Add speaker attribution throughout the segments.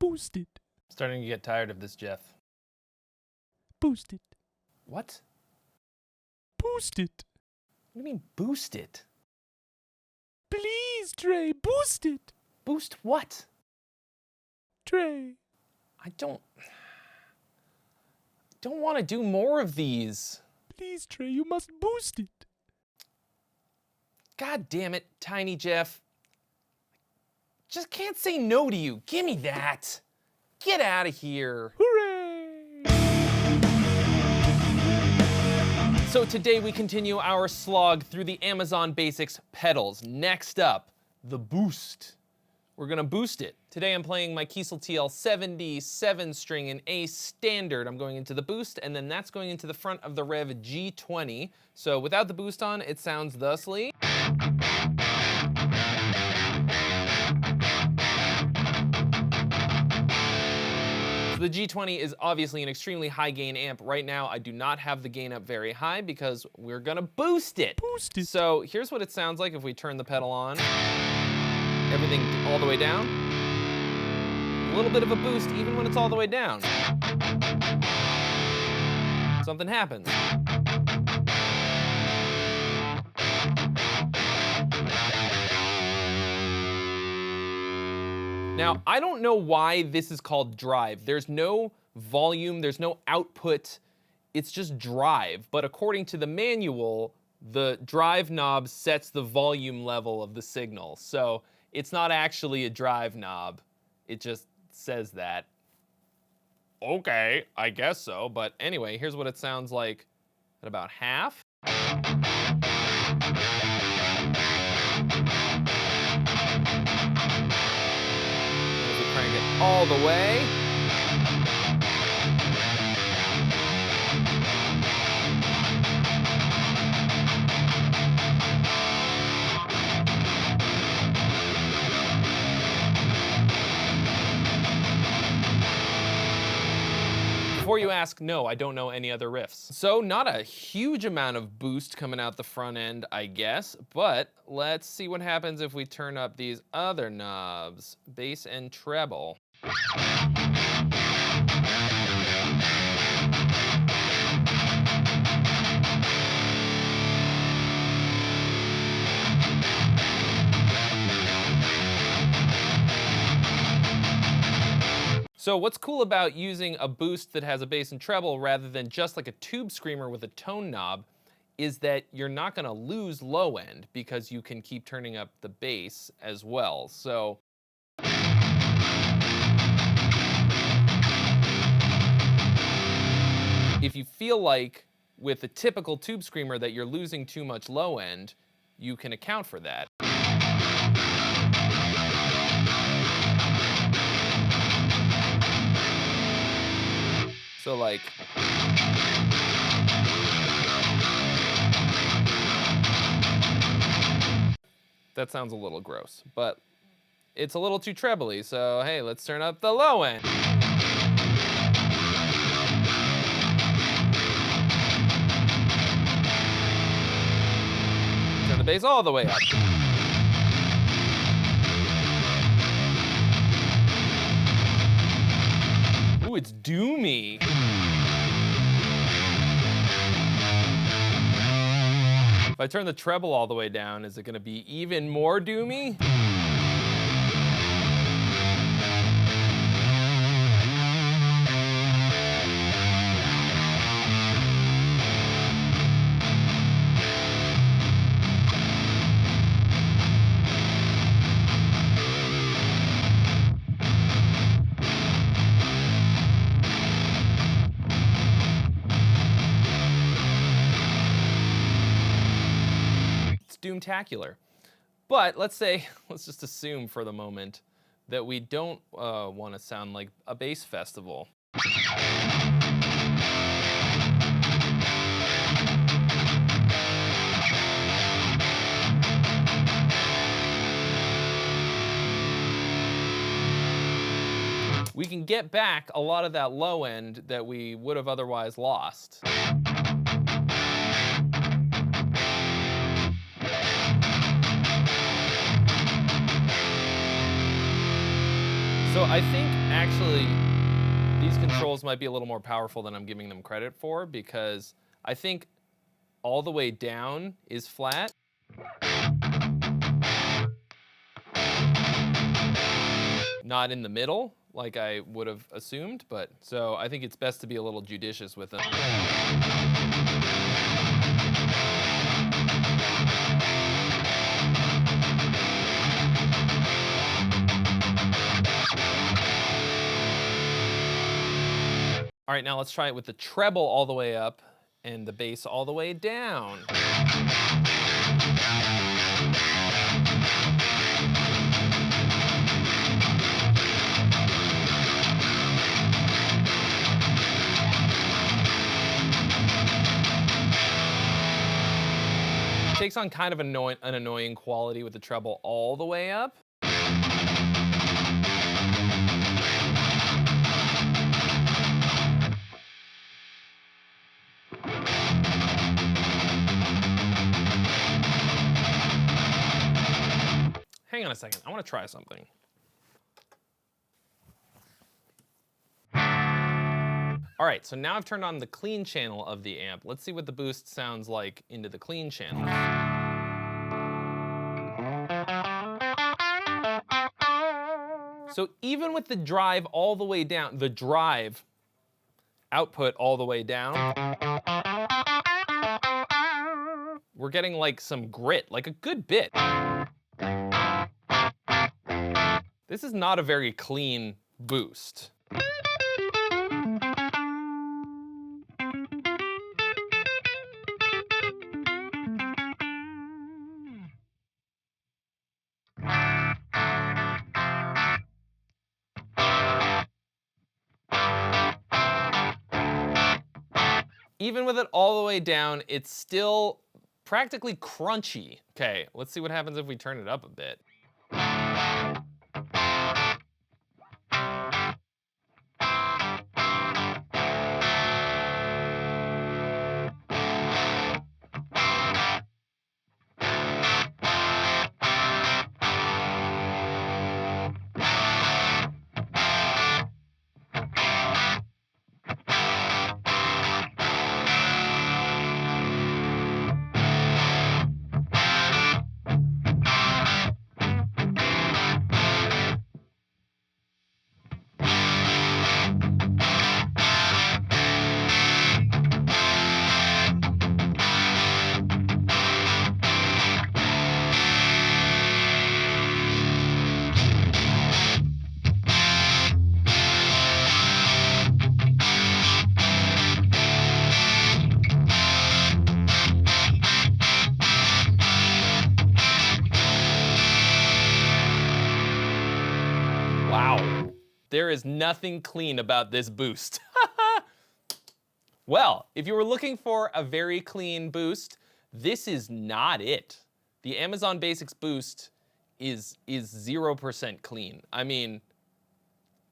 Speaker 1: Boost it.
Speaker 2: Starting to get tired of this, Jeff.
Speaker 1: Boost it.
Speaker 2: What?
Speaker 1: Boost it.
Speaker 2: What do you mean, boost it?
Speaker 1: Please, Trey, boost it.
Speaker 2: Boost what?
Speaker 1: Trey.
Speaker 2: I don't want to do more of these.
Speaker 1: Please, Trey, you must boost it.
Speaker 2: God damn it, Tiny Jeff. Just can't say no to you. Give me that. Get out of here.
Speaker 1: Hooray!
Speaker 2: So today we continue our slog through the Amazon Basics pedals. Next up, the boost. We're gonna boost it. Today I'm playing my Kiesel TL 77 string in A standard. I'm going into the boost, and then that's going into the front of the Rev G20. So without the boost on, it sounds thusly. So the G20 is obviously an extremely high gain amp. Right now, I do not have the gain up very high because we're gonna boost it.
Speaker 1: Boost it.
Speaker 2: So here's what it sounds like if we turn the pedal on. Everything all the way down. A little bit of a boost even when it's all the way down. Something happens. Now, I don't know why this is called drive. There's no volume, there's no output, it's just drive. But according to the manual, the drive knob sets the volume level of the signal. So it's not actually a drive knob, it just says that. Okay, I guess so, but anyway, here's what it sounds like at about half. Crank it all the way. Before you ask, no, I don't know any other riffs. So not a huge amount of boost coming out the front end, I guess, but let's see what happens if we turn up these other knobs, bass and treble. So what's cool about using a boost that has a bass and treble rather than just like a tube screamer with a tone knob is that you're not gonna lose low end because you can keep turning up the bass as well. So if you feel like with a typical tube screamer that you're losing too much low end, you can account for that. So like, that sounds a little gross, but it's a little too trebly, so hey, let's turn up the low end. Turn the bass all the way up. Ooh, it's doomy. If I turn the treble all the way down, is it gonna be even more doomy? Doomtacular. But let's just assume for the moment that we don't want to sound like a bass festival. We can get back a lot of that low end that we would have otherwise lost. So I think actually these controls might be a little more powerful than I'm giving them credit for, because I think all the way down is flat. Not in the middle, like I would have assumed, but so I think it's best to be a little judicious with them. All right, now let's try it with the treble all the way up and the bass all the way down. It takes on kind of an annoying quality with the treble all the way up. Hang on a second, I want to try something. All right, so now I've turned on the clean channel of the amp. Let's see what the boost sounds like into the clean channel. So even with the drive all the way down, the drive output all the way down, we're getting like some grit, like a good bit. This is not a very clean boost. Even with it all the way down, it's still practically crunchy. Okay, let's see what happens if we turn it up a bit. Wow, there is nothing clean about this boost. Well, if you were looking for a very clean boost, this is not it. The Amazon Basics boost is 0% clean. I mean,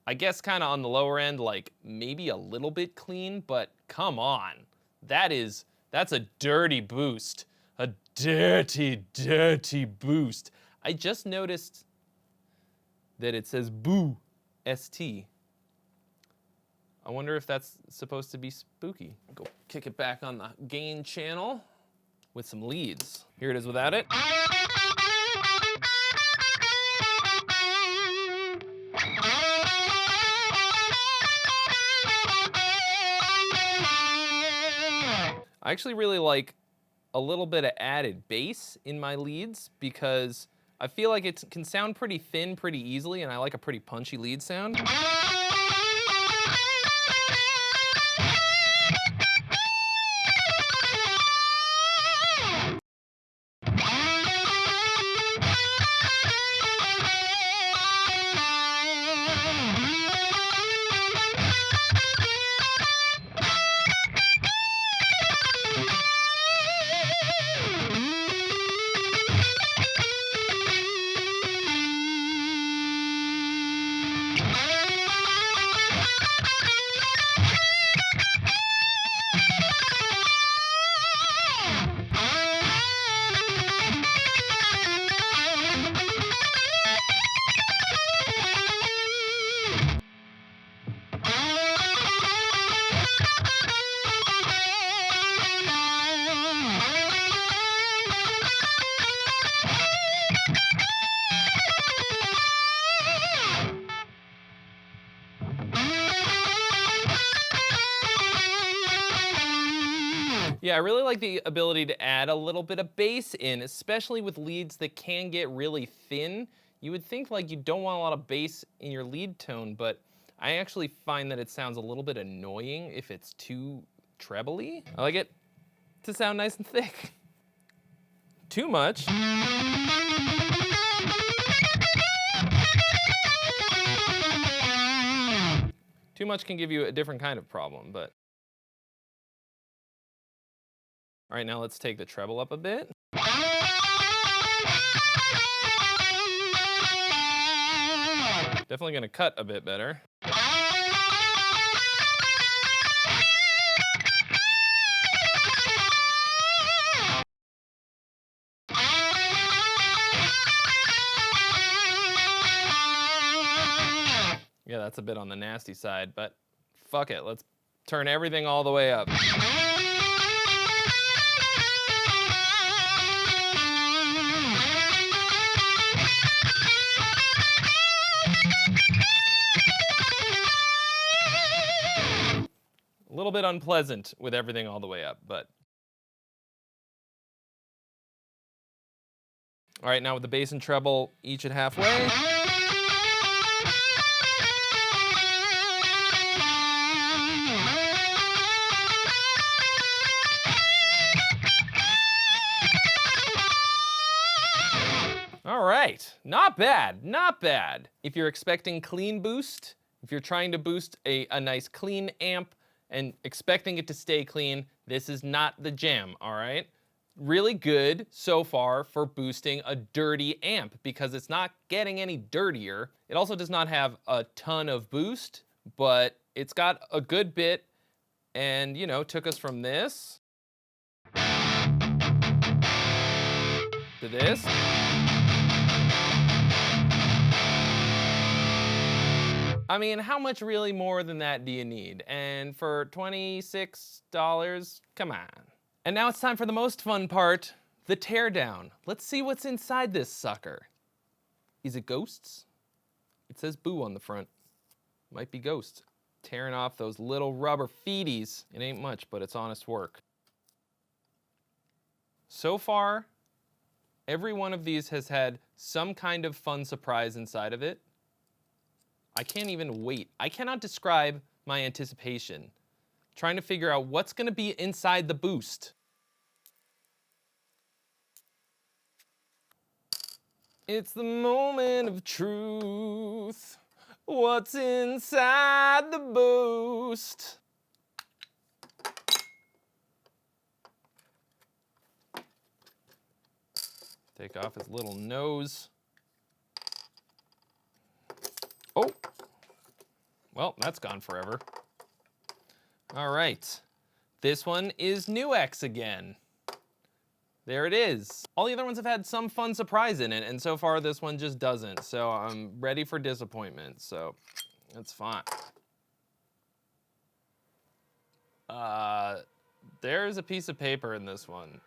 Speaker 2: I guess kind of on the lower end, like maybe a little bit clean, but come on. That's a dirty boost. A dirty, dirty boost. I just noticed that it says boo, ST. I wonder if that's supposed to be spooky. Go kick it back on the gain channel with some leads. Here it is without it. I actually really like a little bit of added bass in my leads because I feel like it can sound pretty thin pretty easily, and I like a pretty punchy lead sound. Yeah, I really like the ability to add a little bit of bass in, especially with leads that can get really thin. You would think like you don't want a lot of bass in your lead tone, but I actually find that it sounds a little bit annoying if it's too trebly. I like it to sound nice and thick. Too much. Too much can give you a different kind of problem, but. All right, now let's take the treble up a bit. Definitely gonna cut a bit better. Yeah, that's a bit on the nasty side, but fuck it, let's turn everything all the way up. A little bit unpleasant with everything all the way up, but. All right, now with the bass and treble each at halfway. All right, not bad, not bad. If you're expecting clean boost, if you're trying to boost a nice clean amp and expecting it to stay clean, this is not the jam, all right? Really good so far for boosting a dirty amp because it's not getting any dirtier. It also does not have a ton of boost, but it's got a good bit and, you know, took us from this to this. I mean, how much really more than that do you need? And for $26, come on. And now it's time for the most fun part, the teardown. Let's see what's inside this sucker. Is it ghosts? It says boo on the front. Might be ghosts. Tearing off those little rubber feeties. It ain't much, but it's honest work. So far, every one of these has had some kind of fun surprise inside of it. I can't even wait. I cannot describe my anticipation. Trying to figure out what's gonna be inside the boost. It's the moment of truth. What's inside the boost? Take off his little nose. Oh, well, that's gone forever. All right, this one is New X again. There it is. All the other ones have had some fun surprise in it, and so far this one just doesn't. So I'm ready for disappointment, so it's fine. There's a piece of paper in this one.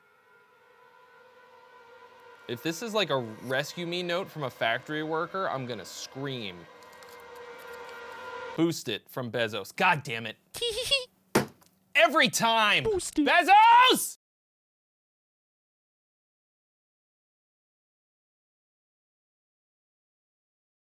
Speaker 2: If this is like a rescue me note from a factory worker, I'm gonna scream. Boost it from Bezos. God damn it. Every time!
Speaker 1: Boost it.
Speaker 2: Bezos!